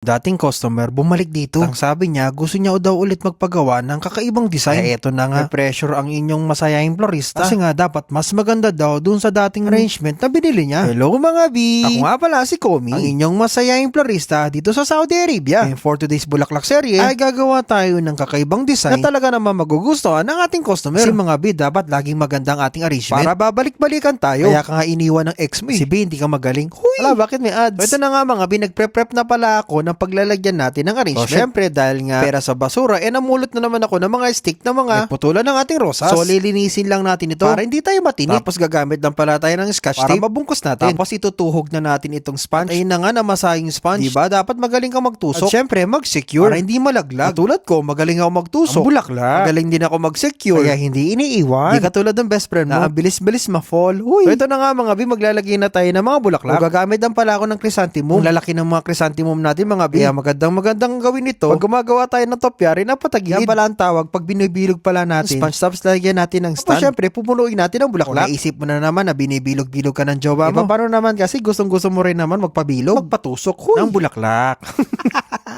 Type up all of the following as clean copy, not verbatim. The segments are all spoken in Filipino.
dating customer bumalik dito. Ang sabi niya, gusto niya daw ulit magpagawa ng kakaibang design. Eto na nga, may pressure ang inyong masayahing florista. Kasi nga dapat mas maganda daw dun sa dating arrangement na binili niya. Hello mga B! Ako nga pala si Komi, ang inyong masayahing florista dito sa Saudi Arabia. And for today's Bulaklak serye, ay gagawa tayo ng kakaibang design na talaga naman magugustuhan ng ating customer. Kasi mga B, dapat laging magandang ating arrangement para babalik-balikan tayo. Kaya ka nga iniwan ng ex mo. Si B, hindi ka magaling. Huy! Wala, bakit may ads? So, ito na nga mga B, nagpre-prep na pala ako ng paglalagyan natin ng arrangement. So, syempre, dahil nga pera sa basura, namulot na naman ako ng mga stick na mga putulan ng ating rosas. So, lilinisin lang natin ito para hindi tayo matinip. Tapos gagamit lang pala tayo ng scotch tape para mabungkos natin. Tapos itutuhog na natin itong sponge. Ayun na nga na masahing sponge. Diba? Dapat magaling kang magtusok. At syempre, mag-secure para hindi malaglag. Katulad ko, magaling ako magtusok. Ang bulaklak. Magaling din ako mag-secure. Kaya hindi iniiwan. Di katulad ng best friend mo. Na bilis-bilis ma-fall. Uy. So, ito na nga mga B, maglalagay na tayo ng mga bulaklak. O, gagamit lang pala ako ng chrysanthemum. Ang lalaki ng mga chrysanthemum natin mga B. Kaya magandang gawin ito. Pag gumagawa tayo ng topyari, napatagilid. Yan pala ang tawag pag binibilog pala natin. Sponge tops, lagyan natin ng stand. Tapos syempre, pupunuin natin ang bulaklak. Kung naisip mo na naman na binibilog-bilog ka ng jowa mo. Paano naman kasi gustong-gusto mo rin naman magpabilog, magpatusok ng bulaklak.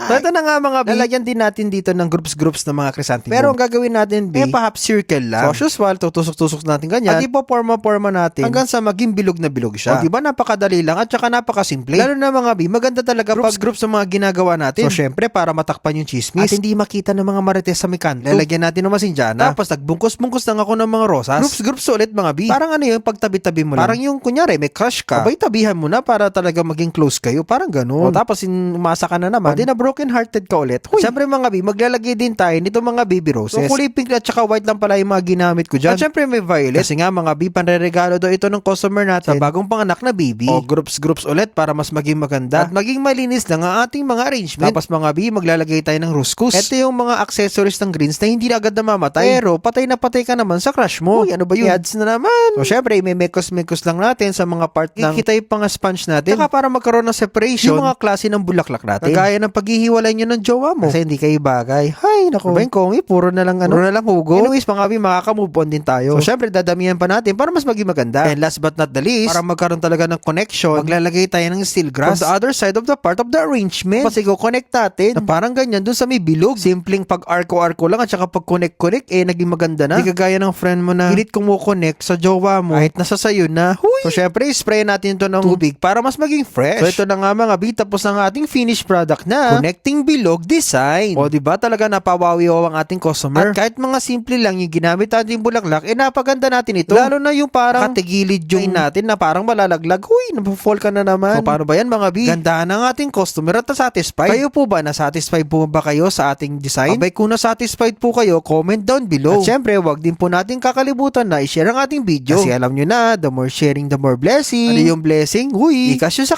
So ito na nga mga B, lalagyan din natin dito ng groups ng mga chrysanthemum. Pero ang gagawin natin B, perhaps circle lang. So usual, tutusok-tusok natin ganyan. At ipoporma-porma natin hanggang sa maging bilog na bilog siya. O diba napakadali lang at saka napakasimple. Lalo na mga B, maganda talaga groups ng mga ginagawa natin. So syempre, para matakpan yung chismis at hindi makita ng mga marites sa mikanto, lalagyan natin ng masinjana. Tapos nagbungkos-bungkos lang ako ng mga rosas. Groups ulit mga B. Parang ano yung pagtabi-tabi mo lang. Parang yung kunyari may crush ka, abay tabihan mo na para talaga maging close kayo. Parang ganun. O tapos umasa ka na naman, di na broken hearted ka ulit. Siyempre mga B, maglalagay din tayo nito mga baby roses. So kulay pink at saka white lang pala yung mga ginamit ko dyan. At siyempre may violet. Kasi nga mga B, panreregalo daw ito ng customer natin sa bagong panganak na baby. O groups ulit para mas maging maganda at maging malinis lang ang ating mga arrangement. Tapos mga B, maglalagay tayo ng ruskus. Ito yung mga accessories ng greens na hindi na agad namamatay. Pero patay na patay ka naman sa crush mo. Uy, ano ba yun? Ads na naman. So syempre, may mekos lang natin sa mga part ng kita yung pang sponge natin. Saka para magkaroon ng separation yung mga klase ng bulaklak natin. Kagaya ng paghihiwalay nyo ng jowa mo. Kasi hindi kayo bagay. Hay, naku. Ba yung Komi, puro na lang hugo. Anyways, mga B, makaka-move on din tayo. So syempre, dadamihan pa natin para mas maging maganda. And last but not the least, para magkaroon talaga ng connection, maglalagay tayo ng steel grass from the other side of the part of the arrangement. Kasi connect natin na parang ganyan dun sa may bilog. Simpleng pag-arko-arko lang at saka pag-connect, naging maganda na. Hindi kagaya ng friend mo na pilit kumo-connect sa jowa mo kahit nasa sayo na. Huy! So syempre, spray natin ito ng tubig para mas maging fresh. So ito na nga mga B, tapos ang ating finished product na connecting bilog design. O diba talaga napawawi-waw ang ating customer. At kahit mga simple lang yung ginamit natin bulaklak, napaganda natin ito. Lalo na yung parang katigilid yung natin na parang malalaglag. Huy, napafall ka na naman. So paano ba yan mga B? Ganda ng ating customer at nasatisfied. Kayo po ba? Nasatisfied po ba kayo sa ating design? Abay kung nasatisfied po kayo, comment down below. At syempre, wag din po natin kakalimutan na i-share ang ating video. Kasi alam nyo na, the more sharing, the more blessing. Ano yung blessing? Huy, ikasyo sa